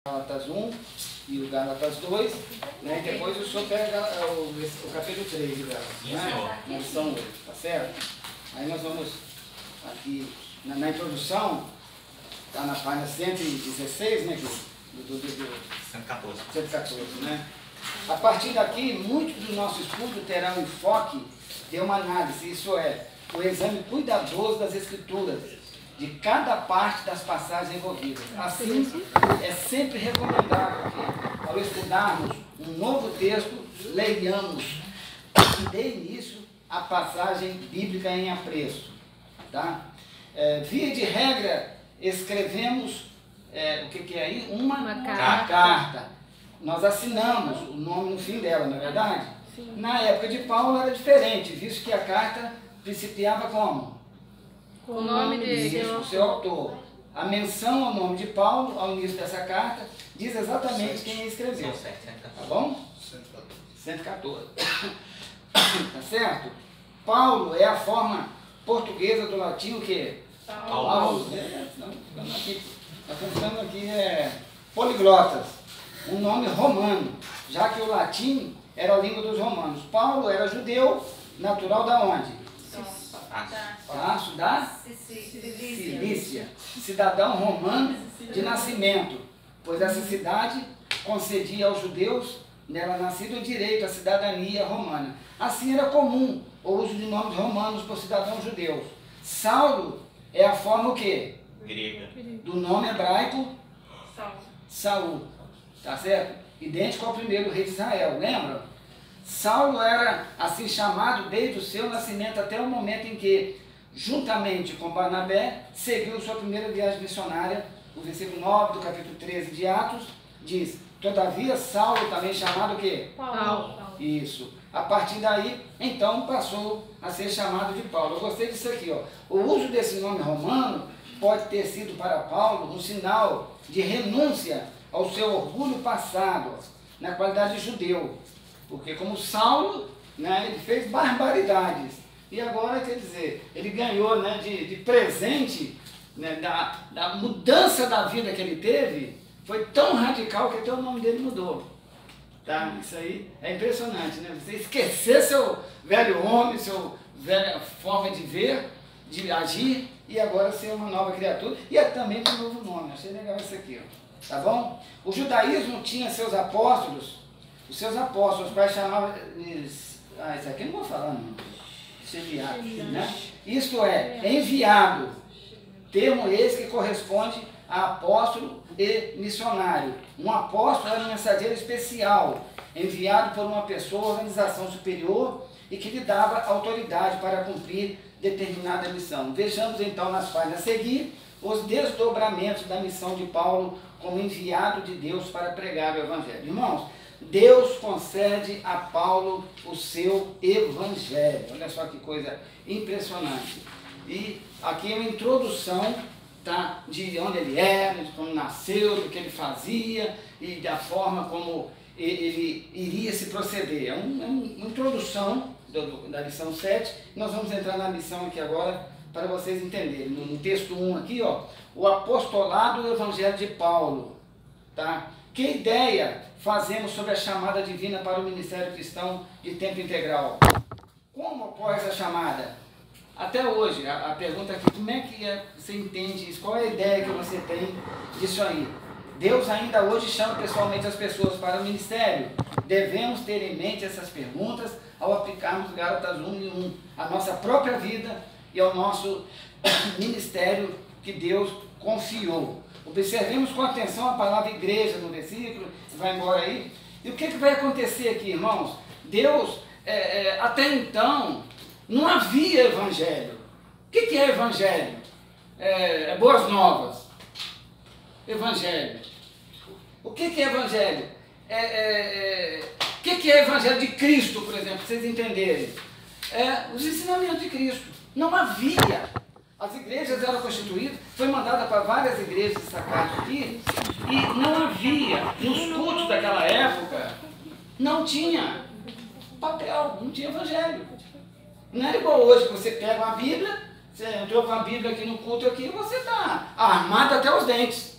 Gálatas 1 e o Gálatas 2, né? E depois o senhor pega o capítulo 3 de Gálatas, né? Na lição 8, tá certo? Aí nós vamos aqui, na introdução, está na página 116, né? 114, né? A partir daqui, muito do nosso estudo terá um enfoque de uma análise, isso é, o exame cuidadoso das Escrituras, de cada parte das passagens envolvidas. Assim, é sempre recomendável que, ao estudarmos um novo texto, leiamos e dê início à passagem bíblica em apreço. Tá? Via de regra, escrevemos, o que é aí? Uma carta. Nós assinamos o nome no fim dela, não é verdade? Sim. Na época de Paulo era diferente, visto que a carta principiava como? Com o nome do seu autor. A menção ao nome de Paulo, ao início dessa carta, diz exatamente quem escreveu. Tá bom? 114. Tá certo? Paulo é a forma portuguesa do latim o quê? Paulo. Nós estamos falando aqui poliglotas. Um nome romano, já que o latim era a língua dos romanos. Paulo era judeu, natural da onde? Tarso da Cilícia, cidadão romano de nascimento, pois essa cidade concedia aos judeus, nela nascido, o direito à cidadania romana. Assim era comum o uso de nomes romanos por cidadãos judeus. Saulo é a forma o quê? Grega. Do nome hebraico Saul, tá certo? Idêntico ao primeiro rei de Israel, lembra? Saulo era assim chamado desde o seu nascimento até o momento em que, juntamente com Barnabé, seguiu sua primeira viagem missionária. O versículo 9 do capítulo 13 de Atos diz: todavia Saulo, também chamado o quê? Paulo. Isso. A partir daí, então, passou a ser chamado de Paulo. Eu gostei disso aqui, ó. O uso desse nome romano pode ter sido para Paulo um sinal de renúncia ao seu orgulho passado, na qualidade de judeu. Porque como Saulo, né, ele fez barbaridades. E agora, quer dizer, ele ganhou, né, de presente, né, da mudança da vida que ele teve, foi tão radical que até o nome dele mudou. Tá? Isso aí é impressionante, né? Você esquecer seu velho homem, sua velha forma de ver, de agir, e agora ser uma nova criatura, e também com um novo nome. Achei legal isso aqui, ó. Tá bom? O judaísmo tinha seus apóstolos, os seus apóstolos, os pais chamavam eles, isso aqui eu não vou falar não, enviado, né? Isto é, enviado, termo esse que corresponde a apóstolo e missionário. Um apóstolo era um mensageiro especial, enviado por uma pessoa ou organização superior e que lhe dava autoridade para cumprir determinada missão. Vejamos então nas páginas a seguir os desdobramentos da missão de Paulo como enviado de Deus para pregar o Evangelho. Irmãos, Deus concede a Paulo o seu evangelho. Olha só que coisa impressionante. E aqui é uma introdução, tá, de onde ele era, de como nasceu, do que ele fazia e da forma como ele iria se proceder. É uma introdução da lição 7. Nós vamos entrar na lição aqui agora para vocês entenderem. No texto 1 aqui, ó, o apostolado do Evangelho de Paulo. Tá? Que ideia fazemos sobre a chamada divina para o ministério cristão de tempo integral? Como ocorre essa chamada? Até hoje, a pergunta aqui, como é que você entende isso? Qual é a ideia que você tem disso aí? Deus ainda hoje chama pessoalmente as pessoas para o ministério? Devemos ter em mente essas perguntas ao aplicarmos Gálatas 1 e 1, a nossa própria vida e ao nosso ministério que Deus confiou. Observemos com atenção a palavra igreja no versículo, vai embora aí. E o que vai acontecer aqui, irmãos? Deus, até então, não havia evangelho. O que é evangelho? Boas novas. Evangelho. O que é evangelho? O que é evangelho de Cristo, por exemplo, para vocês entenderem? Os ensinamentos de Cristo. Não havia. As igrejas eram constituídas, foi mandada para várias igrejas destacadas aqui, e não havia, nos cultos daquela época, não tinha papel, não tinha evangelho. Não era igual hoje, que você pega uma Bíblia, você entrou com a Bíblia aqui no culto aqui, e você está armado até os dentes,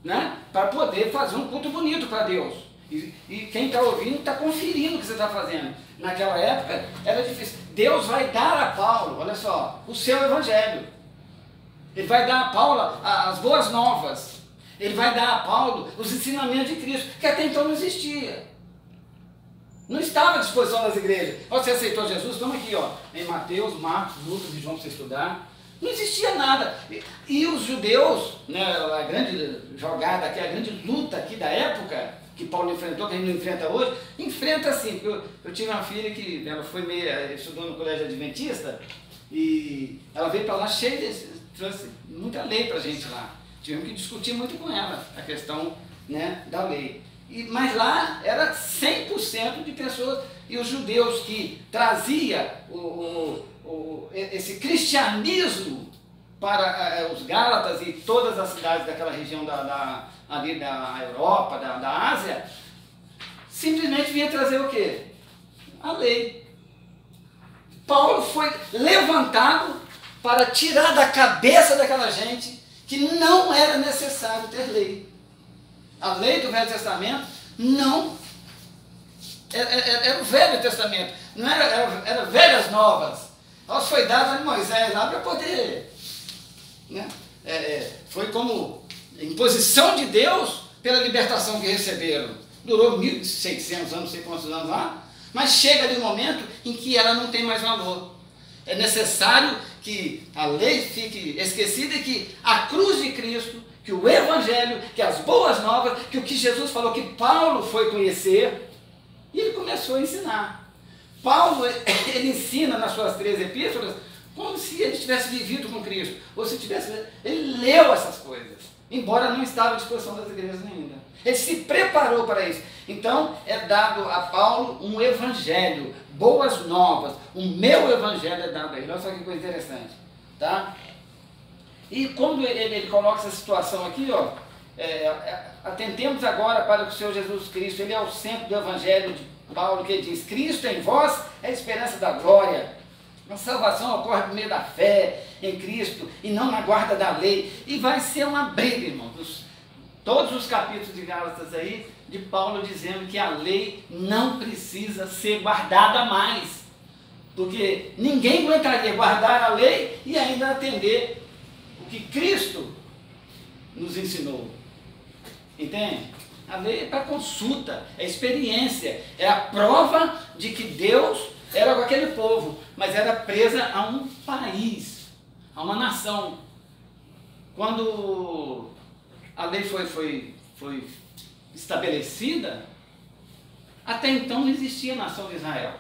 né? para poder fazer um culto bonito para Deus. E quem está ouvindo está conferindo o que você está fazendo. Naquela época era difícil. Deus vai dar a Paulo, olha só, o seu evangelho. Ele vai dar a Paulo as boas novas. Ele vai dar a Paulo os ensinamentos de Cristo, que até então não existia. Não estava à disposição das igrejas. Você aceitou Jesus? Estamos aqui, ó, em Mateus, Marcos, Lucas e João para você estudar. Não existia nada. E os judeus, né, a grande jogada aqui, a grande luta aqui da época, que Paulo enfrentou, que a gente não enfrenta hoje, enfrenta assim. Eu tive uma filha que ela foi estudou no colégio adventista, e ela veio para lá cheia trouxe muita lei para a gente lá. Tivemos que discutir muito com ela a questão, né, da lei. Mas lá era 100% de pessoas, e os judeus que trazia esse cristianismo para os Gálatas e todas as cidades daquela região ali da Europa, da Ásia, simplesmente vinha trazer o quê? A lei. Paulo foi levantado para tirar da cabeça daquela gente que não era necessário ter lei. A lei do Velho Testamento não era o Velho Testamento, não era velhas novas. Ela foi dada a Moisés lá para poder, né? Foi como imposição de Deus pela libertação que receberam. Durou 1.600 anos, não sei quantos anos lá, mas chega ali um momento em que ela não tem mais valor. É necessário que a lei fique esquecida e que a cruz de Cristo, que o Evangelho, que as boas novas, que o que Jesus falou, que Paulo foi conhecer, e ele começou a ensinar. Paulo, ele ensina nas suas 3 epístolas como se ele tivesse vivido com Cristo, ou se tivesse, ele leu essas coisas, embora não estava à disposição das igrejas ainda. Ele se preparou para isso. Então, é dado a Paulo um evangelho, boas novas. O meu evangelho é dado a ele. Olha só que coisa interessante. Tá? E quando ele coloca essa situação aqui, ó, atentemos agora para o Senhor Jesus Cristo. Ele é o centro do evangelho de Paulo, que diz: Cristo em vós é a esperança da glória. A salvação ocorre por meio da fé em Cristo e não na guarda da lei. E vai ser uma briga, irmãos. Todos os capítulos de Gálatas aí, de Paulo dizendo que a lei não precisa ser guardada mais. Porque ninguém aguentaria guardar a lei e ainda atender o que Cristo nos ensinou. Entende? A lei é para consulta, é experiência, é a prova de que Deus era com aquele povo, mas era presa a um país, a uma nação. Quando a lei foi estabelecida, até então não existia a nação de Israel.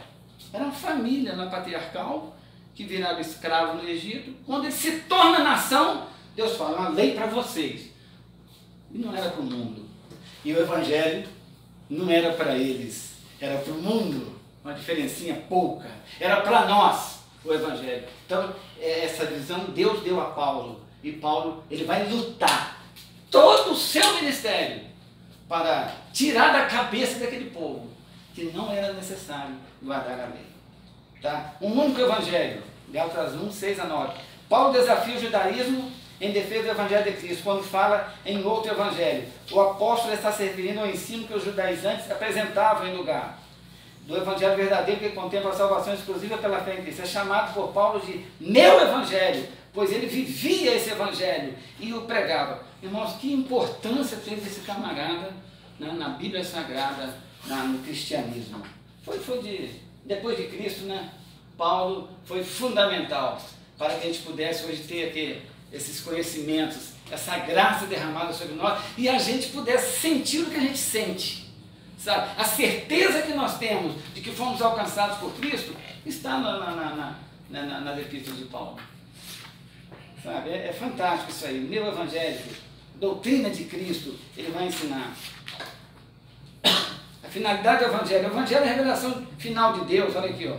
Era uma família patriarcal que virava escravo no Egito. Quando ele se torna nação, Deus fala: uma lei para vocês. E não era para o mundo. E o evangelho não era para eles, era para o mundo. Uma diferencinha pouca. Era para nós o evangelho. Então, essa visão Deus deu a Paulo. E Paulo, ele vai lutar todo o seu ministério para tirar da cabeça daquele povo que não era necessário guardar a lei. Tá? Um único evangelho, Gálatas 1, 6 a 9. Paulo desafia o judaísmo em defesa do evangelho de Cristo, quando fala em outro evangelho. O apóstolo está se referindo ao ensino que os judaizantes apresentavam em lugar do evangelho verdadeiro, que contempla a salvação exclusiva pela fé em Cristo. É chamado por Paulo de meu evangelho, pois ele vivia esse evangelho e o pregava. Irmãos, que importância teve esse camarada, né, na Bíblia Sagrada, no cristianismo. Depois de Cristo, né, Paulo foi fundamental para que a gente pudesse hoje ter aqui esses conhecimentos, essa graça derramada sobre nós, e a gente pudesse sentir o que a gente sente. Sabe? A certeza que nós temos de que fomos alcançados por Cristo está nas epístolas de Paulo. Sabe? É fantástico isso aí. O meu evangelho, doutrina de Cristo, ele vai ensinar. A finalidade do evangelho. O evangelho é a revelação final de Deus. Olha aqui, ó.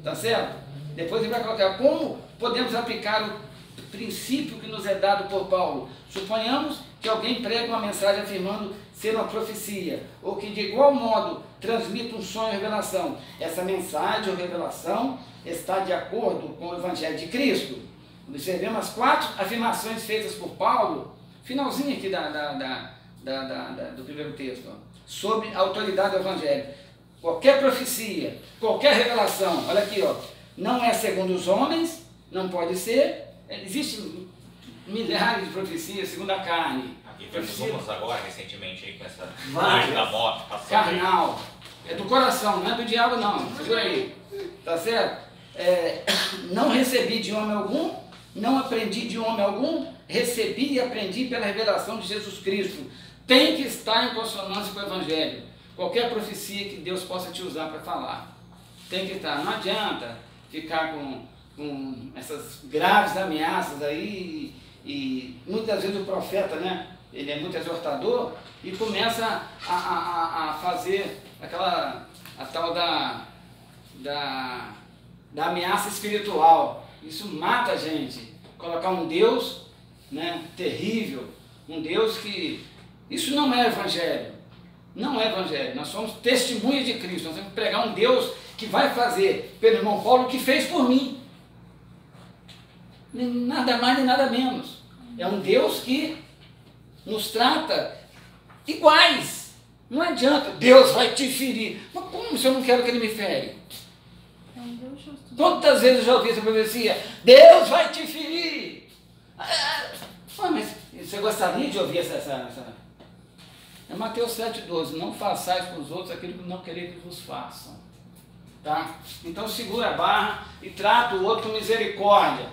Tá certo? Depois ele vai colocar como podemos aplicar o princípio que nos é dado por Paulo. Suponhamos que alguém pregue uma mensagem afirmando ser uma profecia, ou que de igual modo transmita um sonho ou revelação. Essa mensagem ou revelação está de acordo com o evangelho de Cristo. Observemos as 4 afirmações feitas por Paulo, finalzinho aqui do primeiro texto, ó, sobre a autoridade do Evangelho. Qualquer profecia, qualquer revelação, olha aqui, ó, não é segundo os homens, não pode ser, existem milhares de profecias segundo a carne. E vimos agora, recentemente, aí, com essa Várias. da moto passando. Carnal. É do coração, não é do diabo não. Segura aí. Tá certo? Não recebi de homem algum, não aprendi de homem algum, recebi e aprendi pela revelação de Jesus Cristo. Tem que estar em consonância com o Evangelho. Qualquer profecia que Deus possa te usar para falar. Tem que estar. Não adianta ficar com essas graves ameaças aí e muitas vezes o profeta, né? Ele é muito exortador e começa a fazer a tal da ameaça espiritual. Isso mata a gente. Colocar um Deus, né, terrível, um Deus que... Isso não é Evangelho. Não é Evangelho. Nós somos testemunhas de Cristo. Nós temos que pregar um Deus que vai fazer pelo irmão Paulo o que fez por mim. Nada mais nem nada menos. É um Deus que nos trata iguais. Não adianta, Deus vai te ferir. Mas como se eu não quero que ele me fere? É um Deus justo. Quantas vezes eu já ouvi essa profecia? Deus vai te ferir. Mas você gostaria de ouvir essa... É Mateus 7,12. Não façais com os outros aquilo que não quereis que vos façam. Tá? Então segura a barra e trata o outro com misericórdia.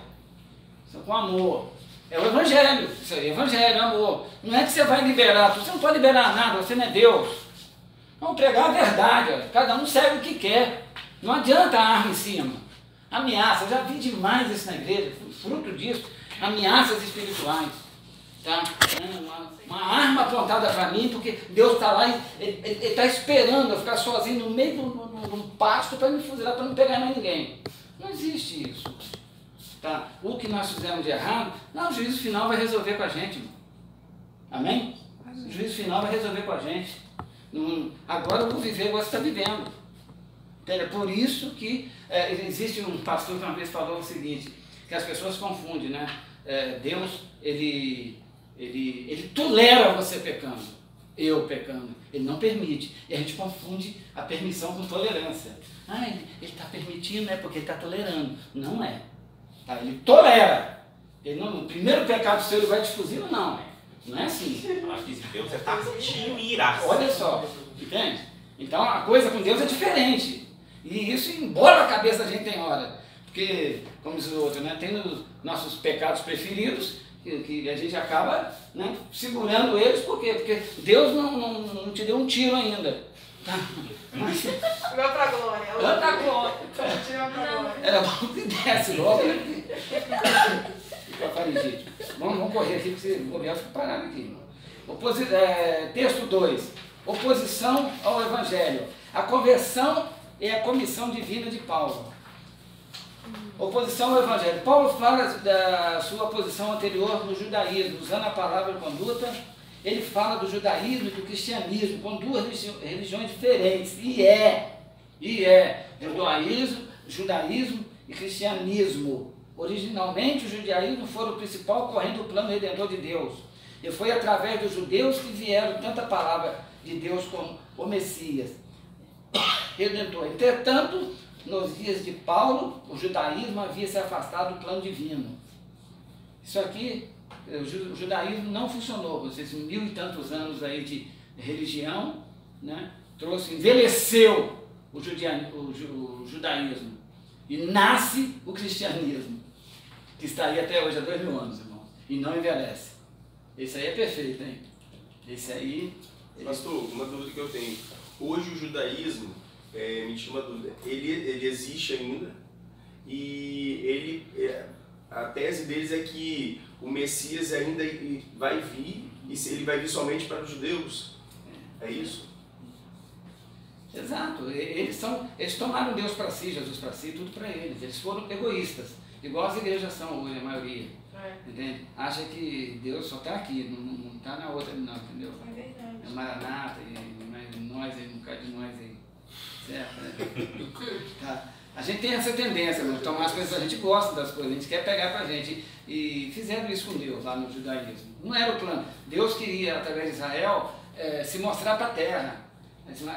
Com amor. É o Evangelho. Isso aí é Evangelho, amor. Não é que você vai liberar. Você não pode liberar nada. Você não é Deus. Vamos pregar a verdade. Olha. Cada um segue o que quer. Não adianta a arma em cima. Ameaça. Eu já vi demais isso na igreja. Fruto disso. Ameaças espirituais. Tá? Uma arma apontada para mim, porque Deus está lá e Ele está esperando eu ficar sozinho no meio de um pasto para me fuzilar, para não pegar mais ninguém. Não existe isso. Tá? O que nós fizemos de errado, não, o juízo final vai resolver com a gente. Irmão. Amém? O juízo final vai resolver com a gente. Agora eu vou viver igual você está vivendo. É por isso que existe um pastor que uma vez falou o seguinte, que as pessoas confundem, né? Deus, ele tolera você pecando, eu pecando, ele não permite. E a gente confunde a permissão com tolerância. Ele está permitindo, porque ele está tolerando. Não é. Tá? Ele tolera. O primeiro pecado seu ele vai te fuzir ou não? Não é assim. Acho que Deus está sentindo iraça. Olha só, entende? Então a coisa com Deus é diferente. E isso embola a cabeça da gente tem hora. Porque, como diz o outro, né, tem os nossos pecados preferidos, que a gente acaba, né, segurando eles, por quê? Porque Deus não te deu um tiro ainda. Tá? Mas, Vai pra glória. vai pra glória. Era bom que desce logo. Fica faringite. Vamos correr aqui, porque o governo fica parado aqui. Texto 2. Oposição ao Evangelho. A conversão é a comissão divina de Paulo. Oposição ao Evangelho. Paulo fala da sua posição anterior no judaísmo, usando a palavra conduta. Ele fala do judaísmo e do cristianismo, com duas religiões diferentes. E é judaísmo e cristianismo. Originalmente, o judaísmo foi o principal corrente do plano redentor de Deus. E foi através dos judeus que vieram tanta palavra de Deus como o Messias, redentor. Entretanto, nos dias de Paulo, o judaísmo havia se afastado do plano divino. Isso aqui, o judaísmo não funcionou. Esses 1000 e tantos anos aí de religião, né, envelheceu o judaísmo. E nasce o cristianismo, que está aí até hoje há 2000 anos, irmão. E não envelhece. Esse aí é perfeito, hein? Esse aí... Pastor, uma dúvida que eu tenho. Hoje o judaísmo, me tira uma dúvida, ele existe ainda e a tese deles é que o Messias ainda vai vir e ele vai vir somente para os judeus. É isso? Exato. Eles tomaram Deus para si, Jesus para si, tudo para eles. Eles foram egoístas, igual as igrejas são hoje, a maioria. Entende? Acha que Deus só está aqui, não está na outra não, entendeu? É verdade. É Maranata, nós aí, um bocado de nós aí. Certo? Né? Tá. gente tem essa tendência, né? Tomar as coisas, a gente gosta das coisas, a gente quer pegar pra gente. E fizeram isso com Deus lá no judaísmo. Não era o plano. Deus queria, através de Israel, se mostrar para a terra.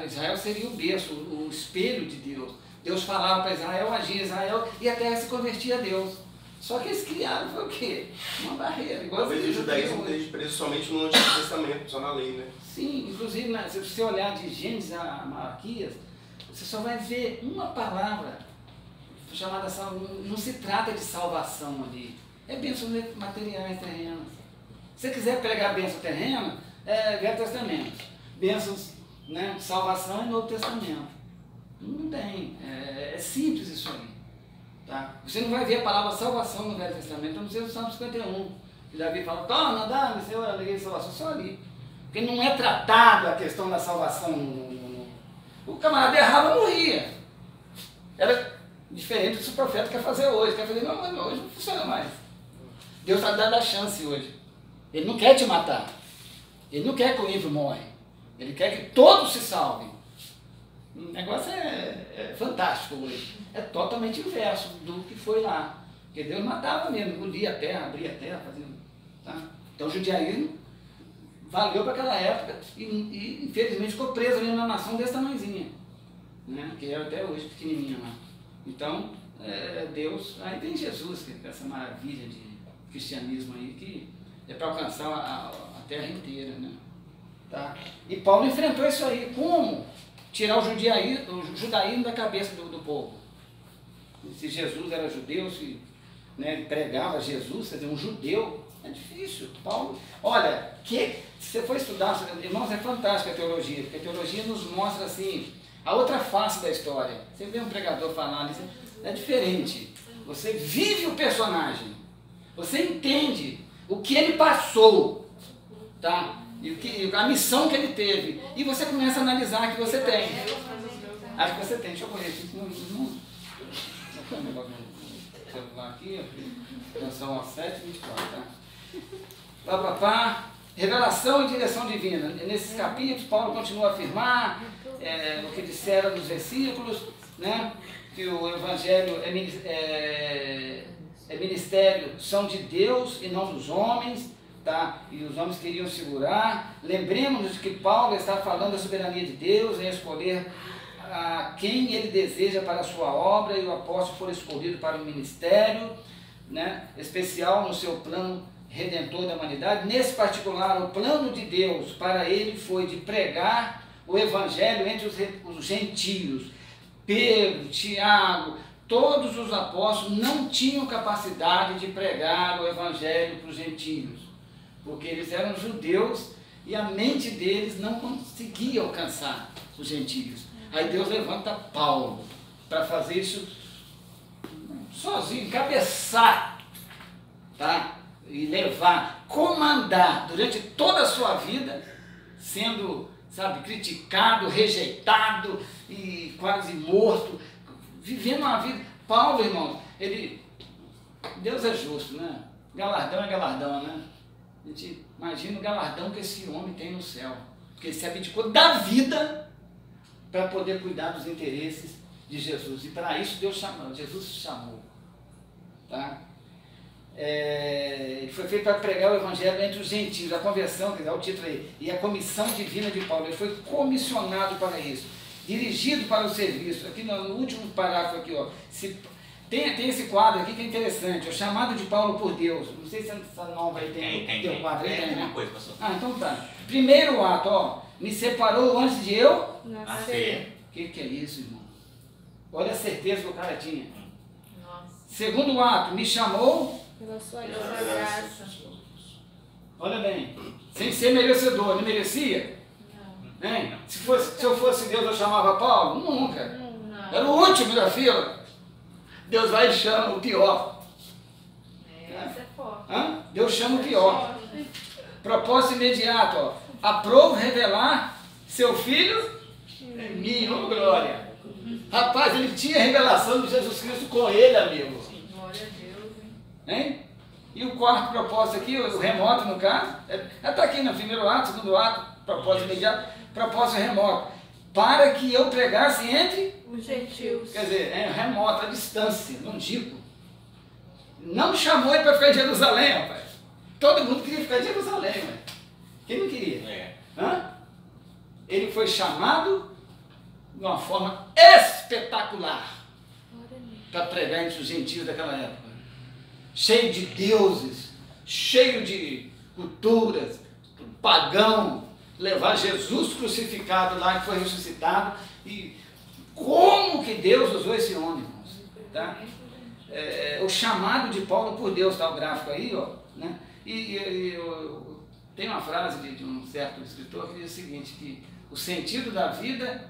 Israel seria o berço, o espelho de Deus. Deus falava para Israel, agia Israel e a terra se convertia a Deus. Só que eles criaram foi o quê? Uma barreira. Talvez o judaísmo esteja preso somente no Antigo Testamento, só na lei, né? Sim, inclusive se você olhar de Gênesis a Malaquias, você só vai ver uma palavra chamada salvação. Não se trata de salvação ali. É bênçãos materiais terrenas. Se você quiser pregar bênção terrena, é Velho Testamento. Bênçãos, né, salvação é Novo Testamento. Não tem. É simples isso aí. Tá? Você não vai ver a palavra salvação no Velho Testamento, a não ser no Salmo 51. Que Davi fala, torna, dá-me, Senhor, a alegria de salvação. Só ali. Porque não é tratada a questão da salvação. O camarada errava, morria. Era diferente do que o profeta quer fazer hoje. Quer fazer, não, mas hoje não funciona mais. Deus está dando a chance hoje. Ele não quer te matar. Ele não quer que o ímpio morre. Ele quer que todos se salvem. O negócio é fantástico hoje. É totalmente inverso do que foi lá. Porque Deus matava mesmo, engolia a terra, abria a terra, fazia. Tá? Então o judaísmo valeu para aquela época e infelizmente ficou preso ali na nação desse tamanhozinha. Né? Que era até hoje pequenininha lá. Então, Deus. Aí tem Jesus, que é essa maravilha de cristianismo aí, que é para alcançar a terra inteira, né? Tá? E Paulo enfrentou isso aí. Como tirar o judaísmo da cabeça do povo? Se Jesus era judeu, se, né, ele pregava Jesus, quer dizer, um judeu, é difícil. Paulo, olha, se você for estudar, irmãos, é fantástica a teologia, porque a teologia nos mostra assim a outra face da história. Você vê um pregador falando, é diferente. Você vive o personagem. Você entende o que ele passou, tá? E a missão que ele teve. E você começa a analisar que você tem. Acho que você tem. Deixa eu correr aqui. Não tem um negócio no celular aqui. Atenção, 7h24, tá? Revelação e direção divina. Nesses capítulos, Paulo continua a afirmar o que disseram nos versículos, né? Que o Evangelho é ministério, são de Deus e não dos homens, tá? E os homens queriam segurar. Lembremos-nos de que Paulo está falando da soberania de Deus em escolher a quem ele deseja para a sua obra, e o apóstolo foi escolhido para o ministério, né, especial no seu plano redentor da humanidade. Nesse particular, o plano de Deus para ele foi de pregar o Evangelho entre os gentios. Pedro, Tiago, todos os apóstolos não tinham capacidade de pregar o Evangelho para os gentios, porque eles eram judeus e a mente deles não conseguia alcançar os gentios. Aí Deus levanta Paulo para fazer isso sozinho, encabeçar, tá? E levar, comandar durante toda a sua vida, sendo, sabe, criticado, rejeitado e quase morto, vivendo uma vida. Paulo, irmão, Deus é justo, né? Galardão é galardão, né? A gente imagina o galardão que esse homem tem no céu, porque ele se abdicou da vida para poder cuidar dos interesses de Jesus. E para isso Jesus chamou. Tá? Ele foi feito para pregar o Evangelho entre os gentios, a conversão, que dá o título aí, e a comissão divina de Paulo. Ele foi comissionado para isso, dirigido para o serviço. Aqui no último parágrafo, aqui, ó, tem esse quadro aqui que é interessante, o chamado de Paulo por Deus. Não sei se essa nova aí tem o quadro aí, tem, né? Coisa, pastor. Então tá. Primeiro ato, ó, me separou antes de eu Nascer. O que é isso, irmão? Olha a certeza que o cara tinha. Nossa. Segundo ato, me chamou Pela sua graça. Olha bem, sem ser merecedor, ele merecia? Não. Hein? Se eu fosse Deus, eu chamava Paulo? Nunca. Não. Era o último da fila. Deus vai e chama o pior. Essa é forte. Hã? Deus chama o pior. Propósito imediato, ó. Aprovo revelar seu filho em mim, ô glória. Rapaz, ele tinha a revelação de Jesus Cristo com ele, amigo. Glória a Deus, hein? Hein? E o quarto propósito aqui, o remoto no caso, está aqui no primeiro ato, segundo ato, propósito imediato, propósito remoto. para que eu pregasse entre Os gentios. quer dizer, é remoto, à distância, longínquo. Não chamou ele para ficar em Jerusalém, rapaz. Todo mundo queria ficar em Jerusalém, velho. Quem não queria? É. Hã? Ele foi chamado de uma forma espetacular para pregar entre os gentios daquela época. Cheio de deuses, cheio de culturas, pagão, levar Jesus crucificado lá, que foi ressuscitado. E como que Deus usou esse homem, irmãos? Tá? O chamado de Paulo por Deus, está o gráfico aí, ó, né? Tem uma frase de um certo escritor que diz o seguinte, que o sentido da vida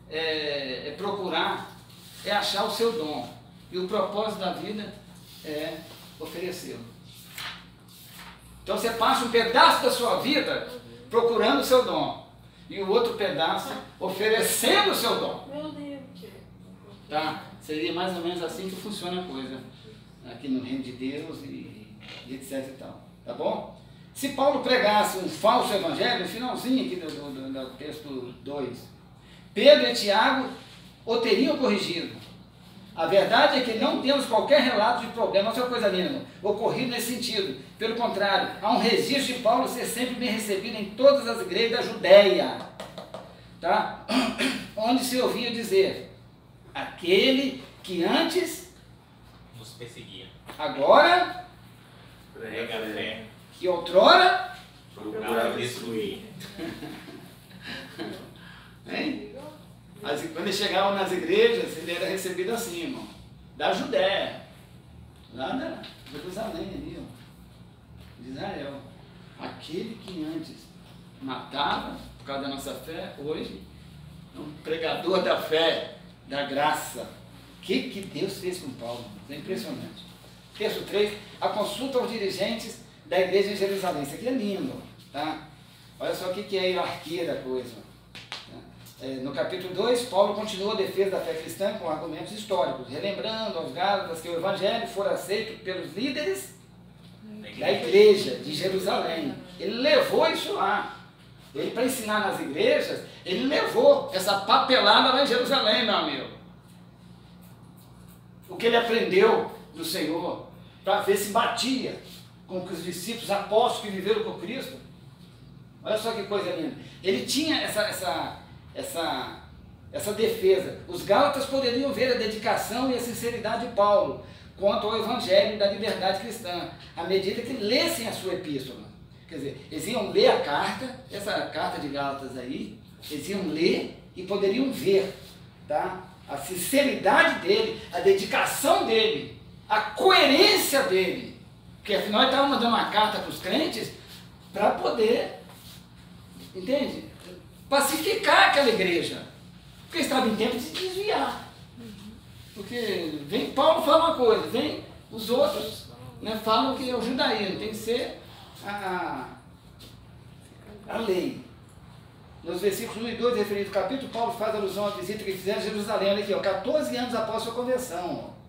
é procurar, é achar o seu dom, e o propósito da vida é oferecê-lo. Então você passa um pedaço da sua vida procurando o seu dom, e o outro pedaço oferecendo o seu dom. Meu Deus. Tá? Seria mais ou menos assim que funciona a coisa aqui no reino de Deus e etc e tal. Tá bom? Se Paulo pregasse um falso evangelho, no finalzinho aqui do texto 2, Pedro e Tiago o teriam corrigido. A verdade é que não temos qualquer relato de problema, olha só coisa linda, ocorrido nesse sentido. Pelo contrário, há um registro de Paulo ser sempre bem recebido em todas as igrejas da Judéia, tá? Onde se ouvia dizer, aquele que antes Nos perseguia. agora, Prega a fé. que outrora, Procurava destruir. hein? Quando ele chegava nas igrejas, ele era recebido assim, irmão, da Judéia, lá da Jerusalém, ali, ó, de Israel. Aquele que antes matava, por causa da nossa fé, hoje é um pregador da fé, da graça. O que Deus fez com Paulo? É impressionante. Texto 3, a consulta aos dirigentes da igreja de Jerusalém. Isso aqui é lindo, tá? Olha só o que é a hierarquia da coisa. No capítulo 2, Paulo continua a defesa da fé cristã com argumentos históricos, relembrando aos Gálatas que o evangelho fora aceito pelos líderes da igreja de Jerusalém. Ele levou isso lá. Ele, para ensinar nas igrejas, ele levou essa papelada lá em Jerusalém, meu amigo. O que ele aprendeu do Senhor, para ver se batia com o que os discípulos apóstolos que viveram com Cristo. Olha só que coisa linda. Ele tinha essa defesa. Os gálatas poderiam ver a dedicação e a sinceridade de Paulo quanto ao evangelho da liberdade cristã, à medida que lessem a sua epístola. Quer dizer, eles iam ler a carta, essa carta de Gálatas aí, eles iam ler e poderiam ver, tá? A sinceridade dele, a dedicação dele, a coerência dele. Porque afinal ele estava mandando uma carta para os crentes para poder, entende? Pacificar aquela igreja. Porque estava em tempo de se desviar. Porque vem Paulo fala uma coisa, vem os outros, né, falam que é o judaísmo, tem que ser a lei. Nos versículos 1 e 2, referido ao capítulo, Paulo faz alusão à visita que fizeram a Jerusalém, olha aqui, ó, 14 anos após sua conversão. Ó.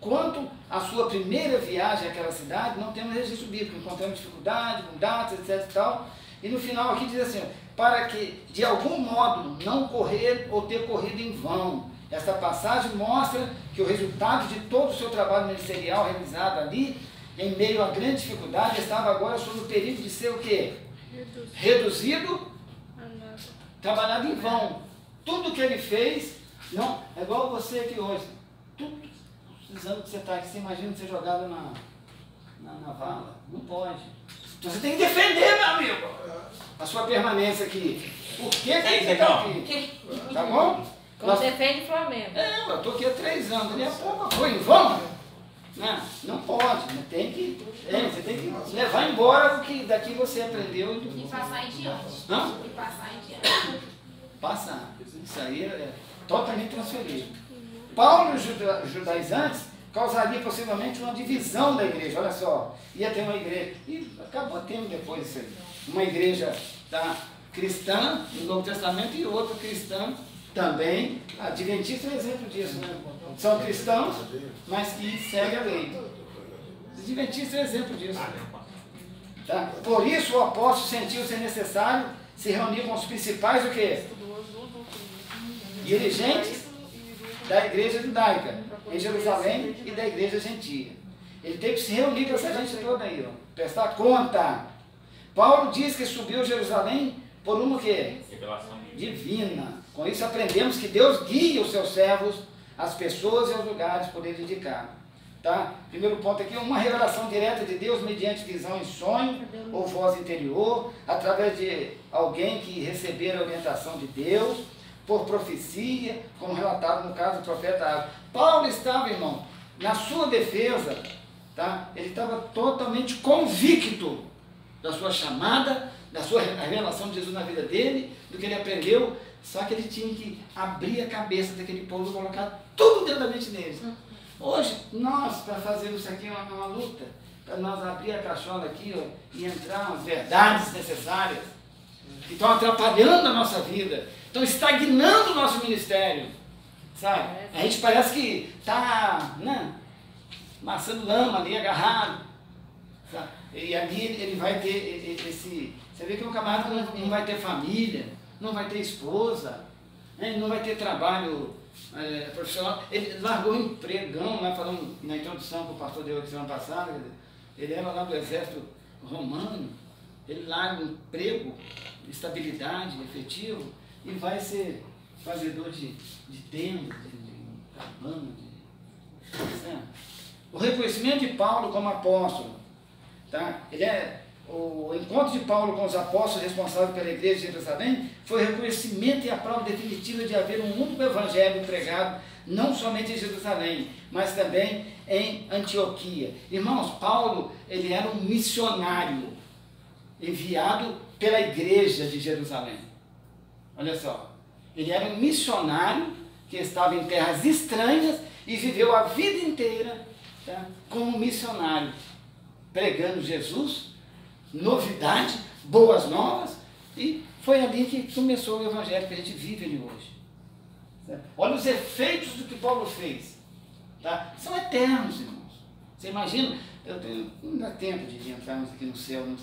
Quanto à sua primeira viagem àquela cidade, não temos registro bíblico, encontramos dificuldade, com datas, etc e tal. E no final aqui diz assim, ó, para que de algum modo não correr ou ter corrido em vão. Esta passagem mostra que o resultado de todo o seu trabalho ministerial realizado ali, em meio a grande dificuldade, estava agora sob o perigo de ser o quê? Reduzido, trabalhado em vão. Tudo que ele fez, não, é igual você aqui hoje. Tudo, os anos que você está aqui, você imagina ser jogado na vala. Não pode. Então você tem que defender, meu amigo, a sua permanência aqui. Por que você está aqui? Tá bom? Como defende o Flamengo. Eu estou aqui há 3 anos, daqui a pouco foi em vão. Não pode, né? Você tem que levar embora o que daqui você aprendeu. E passar em diante. Hã? E passar em diante. Passar. Isso aí é totalmente transferido. Paulo e os judaizantes causaria possivelmente uma divisão da igreja. Olha só, ia ter uma igreja, e acabou tendo depois isso aí. Uma igreja cristã no Novo Testamento e outra cristã também. Adventista é um exemplo disso, né? São cristãos, mas que seguem a lei. Adventista é um exemplo disso. Tá? Por isso o apóstolo sentiu ser necessário se reuniu com os principais o quê? Dirigentes da igreja judaica em Jerusalém e da igreja gentia. Ele teve que se reunir com essa gente toda aí, ó, prestar conta. Paulo diz que subiu a Jerusalém por uma o quê? Revelação Divina. Com isso aprendemos que Deus guia os seus servos, as pessoas e os lugares por ele indicar. Tá? Primeiro ponto aqui, uma revelação direta de Deus mediante visão em sonho ou voz interior, através de alguém que receber a orientação de Deus, por profecia, como relatado no caso do profeta Ágabo. Paulo estava, irmão, na sua defesa, tá? Ele estava totalmente convicto da sua chamada, da sua revelação de Jesus na vida dele, do que ele aprendeu, só que ele tinha que abrir a cabeça daquele povo e colocar tudo dentro da mente deles. Hoje, nós, para fazer isso aqui, é uma luta, para nós abrir a caixola aqui, ó, e entrar nas verdades necessárias, que estão atrapalhando a nossa vida, estão estagnando o nosso ministério, sabe? A gente parece que está, né, amassando lama ali, agarrado, sabe? E ali ele vai ter esse... Você vê que o camarada não vai ter família, não vai ter esposa, né, não vai ter trabalho profissional. Ele largou um empregão, lá falando na introdução que o pastor deu aqui semana passada, ele era lá do exército romano, ele larga um emprego de estabilidade, efetivo, e vai ser fazedor de templo, de cabana, o reconhecimento de Paulo como apóstolo, tá? O encontro de Paulo com os apóstolos responsáveis pela igreja de Jerusalém foi o reconhecimento e a prova definitiva de haver um único evangelho pregado não somente em Jerusalém, mas também em Antioquia. Irmãos, Paulo, ele era um missionário enviado pela igreja de Jerusalém. Olha só, ele era um missionário que estava em terras estranhas e viveu a vida inteira, tá, como missionário, pregando Jesus, novidade, boas novas, e foi ali que começou o evangelho que a gente vive ali hoje. Certo? Olha os efeitos do que Paulo fez, tá? São eternos, irmãos. Você imagina, não dá tempo de entrarmos aqui no céu, não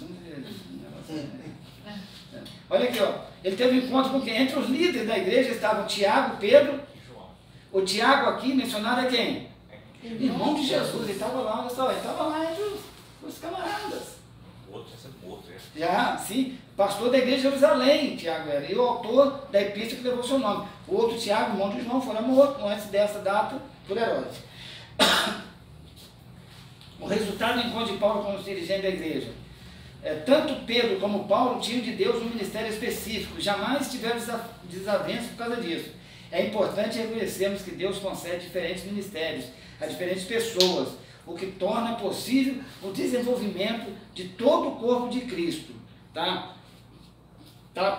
olha aqui, ó, ele teve um encontro com quem? Entre os líderes da igreja estavam Tiago, Pedro. O Tiago aqui mencionado é quem? Irmão de Jesus, ele estava lá, olha só, ele estava lá entre os camaradas. O outro tinha sido morto, né? Já, sim, pastor da igreja de Jerusalém, Tiago era, e o autor da epístola que levou seu nome. O outro Tiago, irmão de João, foi morto antes dessa data por Herodes. O resultado do encontro de Paulo com os dirigentes da igreja. Tanto Pedro como Paulo tinham de Deus um ministério específico, jamais tiveram desavenças por causa disso. É importante reconhecermos que Deus concede diferentes ministérios a diferentes pessoas, o que torna possível o desenvolvimento de todo o corpo de Cristo. Tá?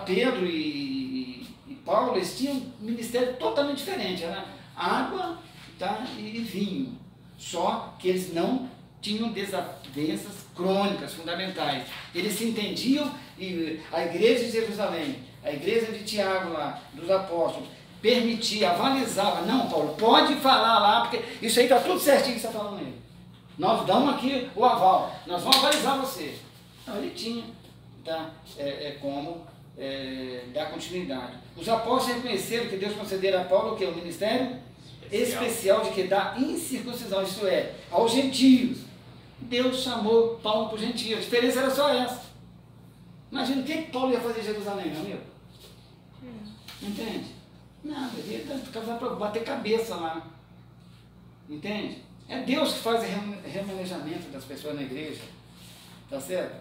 Pedro e Paulo, eles tinham um ministério totalmente diferente, era água, tá, e vinho, só que eles não tinham desavenças crônicas, fundamentais. Eles se entendiam, e a igreja de Jerusalém, a igreja de Tiago lá, dos apóstolos, permitia, avalizava, não, Paulo, pode falar lá, porque isso aí está tudo certinho que você está falando aí. Nós damos aqui o aval, nós vamos avalizar você. Então ele tinha, tá, como dar continuidade. Os apóstolos reconheceram que Deus concedera a Paulo o quê? O ministério especial de que dá incircuncisão, isto é, aos gentios. Deus chamou Paulo para os gentios, a diferença era só essa. Imagina o que Paulo ia fazer em Jerusalém, meu amigo? Entende? Nada, ele ia para bater cabeça lá. Entende? É Deus que faz o remanejamento das pessoas na igreja. Tá certo?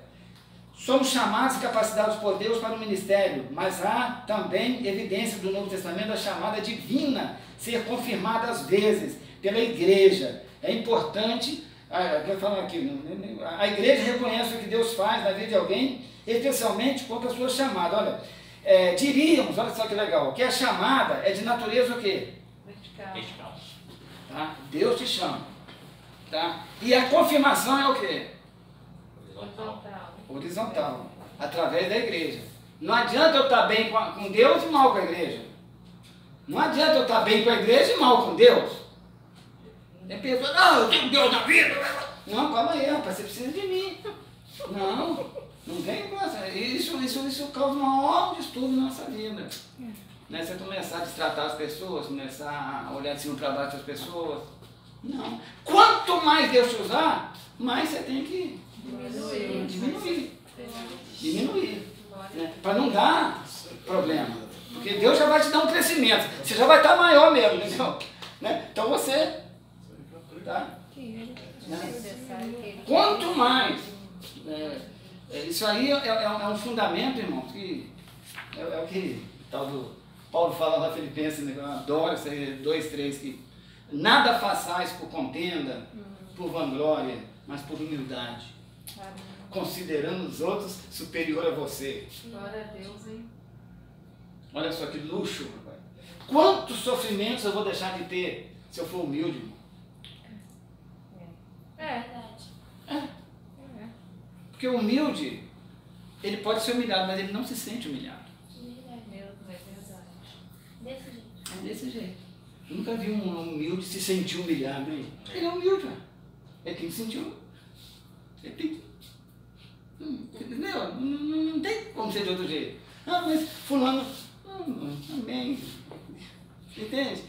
Somos chamados e capacitados por Deus para o ministério, mas há também evidência do Novo Testamento da chamada divina ser confirmada às vezes pela igreja. É importante, eu falo aqui, a igreja reconhece o que Deus faz na vida de alguém, especialmente quanto à sua chamada. Olha, diríamos, olha só que legal, que a chamada é de natureza o quê? Vertical. Tá? Deus te chama. Tá? E a confirmação é o quê? Horizontal, através da igreja. Não adianta eu estar bem com Deus e mal com a igreja. Não adianta eu estar bem com a igreja e mal com Deus. Tem pessoa, não, eu tenho Deus na vida. Não, calma aí, rapaz, você precisa de mim. Não, Não vem com essa. Isso causa um maior distúrbio na nossa vida. Né? Você começar a destratar as pessoas, começar a olhar de cima para baixo das pessoas. Não. Quanto mais Deus te usar, mais você tem que diminuir. Né? Para não dar problema. Porque Deus já vai te dar um crescimento. Você já vai estar maior mesmo, entendeu? Né? Então você... Tá? Né? Quanto mais... isso aí é um fundamento, irmão, que é o que tal do Paulo fala lá Filipenses, né? Eu adoro isso aí, 2:3, que nada façais por contenda, por vanglória, mas por humildade, considerando os outros superior a você. Glória a Deus, hein? Olha só que luxo, rapaz. Quantos sofrimentos eu vou deixar de ter se eu for humilde, irmão? Verdade. Porque o humilde, ele pode ser humilhado, mas ele não se sente humilhado. Verdade. É verdade. Desse jeito. É desse jeito. Eu nunca vi um humilde se sentir humilhado, hein? Ele é humilde, velho. Ele tem que sentir. Ele tem. Entendeu? Não tem como ser de outro jeito. Ah, mas fulano. Amém. Entende?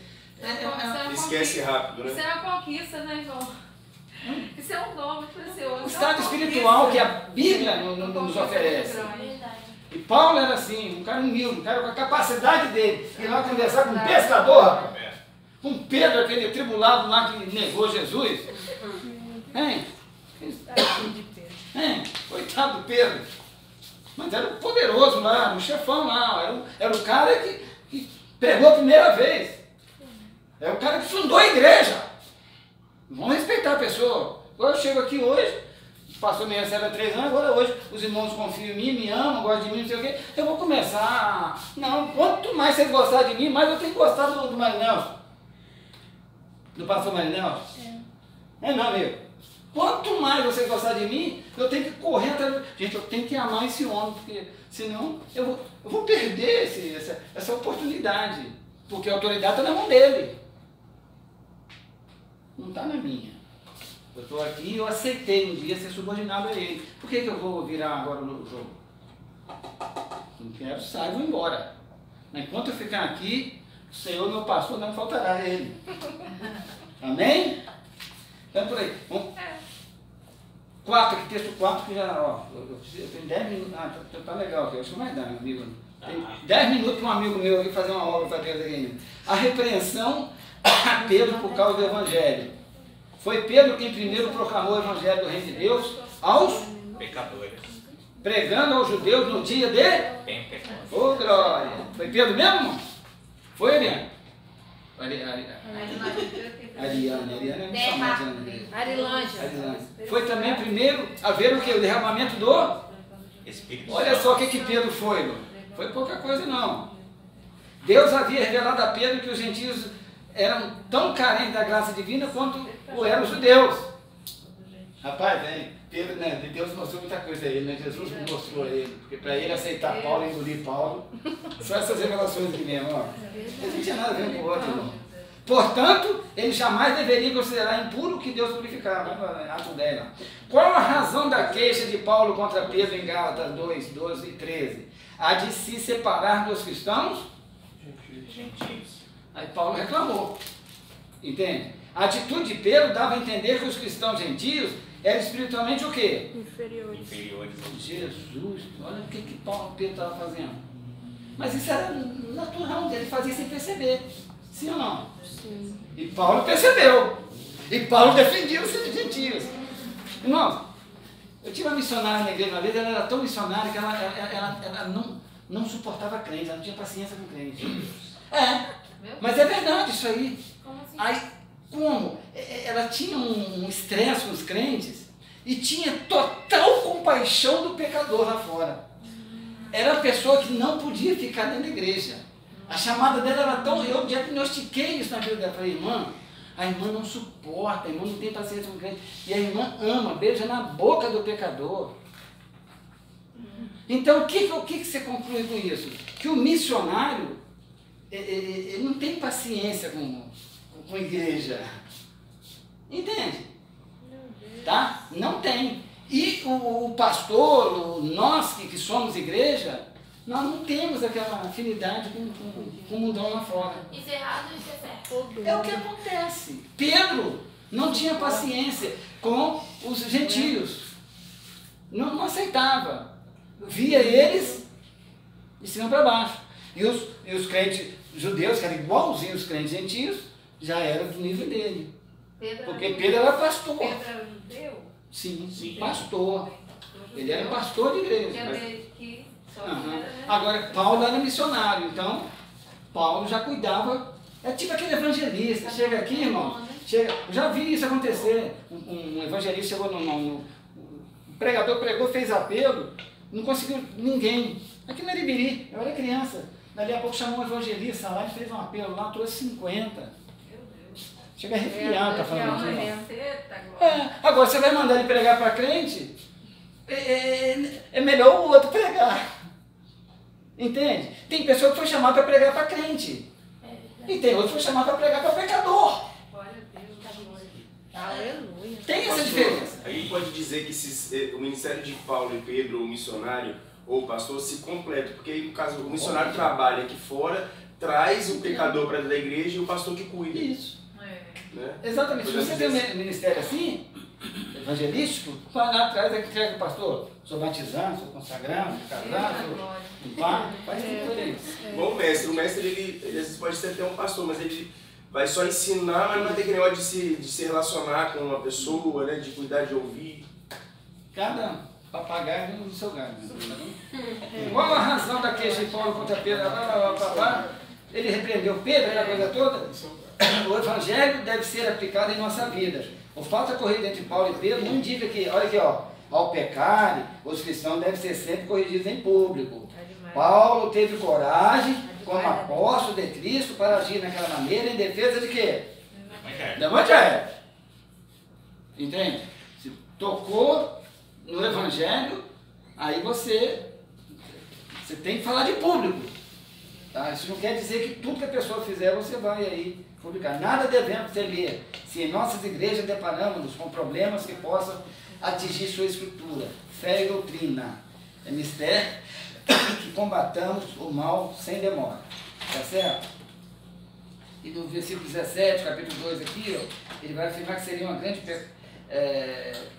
Esquece rápido, né? Isso é uma conquista, né, irmão? Isso é um dom muito precioso. O estado espiritual que a Bíblia nos oferece. Verdade. E Paulo era assim, um cara humilde, um cara com a capacidade dele. Ir lá conversar com um pescador, rapaz. Com Pedro, aquele tribulado lá que negou Jesus. Hein? Coitado do Pedro. Mas era o poderoso lá, o chefão lá. Era o cara que pregou a primeira vez. É o cara que fundou a igreja. Vamos respeitar a pessoa. Agora eu chego aqui hoje, passou minha recebe há 3 anos, agora hoje os irmãos confiam em mim, me amam, gostam de mim, não sei o quê. Eu vou começar. Não, quanto mais vocês gostarem de mim, mais eu tenho que gostar do Marinelson. Do pastor Marinelson. É não, amigo. Quanto mais vocês gostarem de mim, eu tenho que correr atrás. Gente, eu tenho que amar esse homem, porque senão eu vou perder essa oportunidade. Porque a autoridade está na mão dele. Não está na minha. Eu estou aqui e eu aceitei um dia ser subordinado a ele. Por que eu vou virar agora no jogo? Não quero, sair, vou embora. Mas enquanto eu ficar aqui, o Senhor, meu pastor, não faltará a ele. Amém? Então por aí. 4, aqui, texto 4, que já, ó, eu tenho 10 minutos. Ah, tá legal aqui, eu acho que mais dá, meu amigo. Tem 10 minutos para um amigo meu aqui fazer uma obra para Deus aqui. A repreensão a Pedro por causa do Evangelho. Foi Pedro quem primeiro proclamou o Evangelho do Reino de Deus aos Pecadores. pregando aos judeus no dia de... Bem pecadores. Ô, glória! Foi Pedro mesmo, irmão? Foi, Ariane? Ariane é muito Arilândia. Foi também primeiro a ver o que? O derramamento do... Espírito Olha Santo. só o que Pedro foi, irmão. Foi pouca coisa, não. Deus havia revelado a Pedro que os gentios eram tão carentes da graça divina quanto eram os judeus. Rapaz, Pedro, né, Deus mostrou muita coisa a ele, né? Jesus mostrou a ele. Porque para ele aceitar Paulo e engolir Paulo, só essas revelações aqui mesmo, ó. Ele não tinha nada a ver com o outro, irmão. Portanto, ele jamais deveria considerar impuro o que Deus purificava. Atos 10, não. Qual a razão da queixa de Paulo contra Pedro em Gálatas 2, 12 e 13? A de se separar dos cristãos? Gentios. Aí Paulo reclamou. Entende? A atitude de Pedro dava a entender que os cristãos gentios eram espiritualmente o quê? Inferiores. Inferiores. Jesus, olha o que Pedro estava fazendo. Mas isso era natural dele, fazia sem perceber. Sim ou não? Sim. E Paulo percebeu. E Paulo defendia os gentios. Irmãos, eu tive uma missionária na igreja uma vez, ela era tão missionária que ela não suportava crente, ela não tinha paciência com crente. Mas é verdade isso aí. Como assim? Aí, como? Ela tinha um estresse com os crentes e tinha total compaixão do pecador lá fora. Era a pessoa que não podia ficar dentro da igreja. A chamada dela era tão... Eu diagnostiquei isso na vida dela. Falei, irmã, a irmã não suporta, a irmã não tem paciência com o crente. E a irmã ama, beija na boca do pecador. Então, o que você conclui com isso? Que o missionário, ele não tem paciência com a igreja. Entende? Tá? Não tem. E o pastor, nós que somos igreja, nós não temos aquela afinidade com o mundão lá fora. Isso é errado ou isso é certo? É o que acontece. Pedro não tinha paciência com os gentios. Não aceitava. Via eles de cima para baixo. E os crentes judeus, que eram igualzinhos os crentes gentios, já eram do nível dele. Porque Pedro era pastor. Pedro era judeu? Sim, pastor. Ele era pastor de igreja. Quer dizer que só Aham. era, né? Agora, Paulo era missionário, então Paulo já cuidava. É tipo aquele evangelista. Chega aqui, irmão. Chega, eu já vi isso acontecer. Um evangelista chegou o pregador pregou, fez apelo, não conseguiu ninguém. Aqui no Iribiri, eu era criança. Dali a pouco chamou um evangelista lá e fez um apelo lá, trouxe 50. Meu Deus. Chega a arrepiar, tá falando aqui, irmão. Eita, glória. Agora você vai mandar ele pregar para crente, é melhor o outro pregar. Entende? Tem pessoa que foi chamada para pregar para crente. E tem outro que foi chamado para pregar para pecador. Glória a Deus, tá glória. Aleluia. Tem essa Pastor, diferença. a gente pode dizer que o ministério de Paulo e Pedro, o missionário ou o pastor, se completa, porque aí, no caso, o missionário trabalha aqui fora, traz o pecador para dentro da igreja e o pastor que cuida. Isso. É. Né? Exatamente. Se você tem um ministério assim, evangelístico, vai lá atrás e entrega o pastor. Sou batizado, sou consagrado, sou casado, sou pá, faz tudo isso. Bom, o mestre ele às vezes pode ser até um pastor, mas ele vai só ensinar, mas não vai ter que negócio de se relacionar com uma pessoa, né, de cuidar de ouvir. Cada papagaio no seu galho. Né? Qual a razão da queixa de Paulo contra Pedro? Ele repreendeu Pedro, aquela coisa toda. O evangelho deve ser aplicado em nossa vida. O fato ocorrido entre Paulo e Pedro não indica que, olha aqui, ó, ao pecarem, os cristãos devem ser sempre corrigidos em público. Paulo teve coragem, como apóstolo de Cristo, para agir naquela maneira em defesa de quê? Do evangelho. Entende? Se tocou no evangelho, aí você tem que falar de público. Tá? Isso não quer dizer que tudo que a pessoa fizer, você vai aí publicar. Nada devemos temer se em nossas igrejas deparamos com problemas que possam atingir sua escritura, fé e doutrina. É mistério que combatamos o mal sem demora. Tá certo? E no versículo 17, capítulo 2 aqui, ó, ele vai afirmar que seria uma grande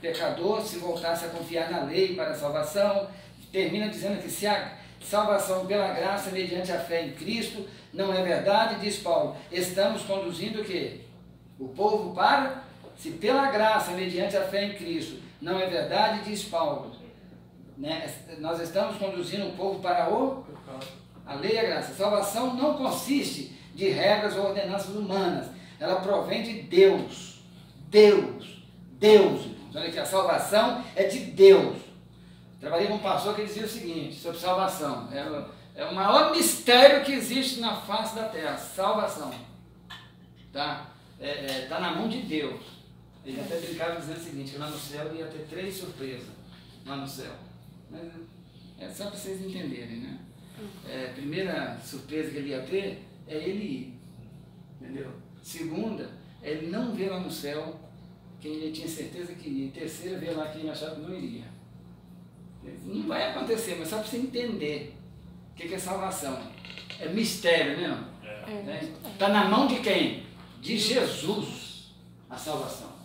pecador se voltasse a confiar na lei para a salvação. Termina dizendo que se a salvação pela graça mediante a fé em Cristo não é verdade, diz Paulo, estamos conduzindo o quê? O povo para, se pela graça mediante a fé em Cristo não é verdade, diz Paulo, né? Nós estamos conduzindo o povo para a lei e a graça. A salvação não consiste de regras ou ordenanças humanas, ela provém de Deus. Deus, irmãos. Olha aqui, a salvação é de Deus. Trabalhei com um pastor que dizia o seguinte, sobre salvação, é o maior mistério que existe na face da terra, salvação. Tá? Tá na mão de Deus. Ele até brincava dizendo o seguinte, que lá no céu ia ter 3 surpresas, lá no céu. Mas é só para vocês entenderem, né? A primeira surpresa que ele ia ter é ele ir, entendeu? Segunda, é ele não ver lá no céu quem ele tinha certeza que ia. E terceira, ver lá quem ele achava que não iria. Não vai acontecer, mas só para você entender o que é salvação. É mistério, né? Está na mão de quem? De Jesus, a salvação.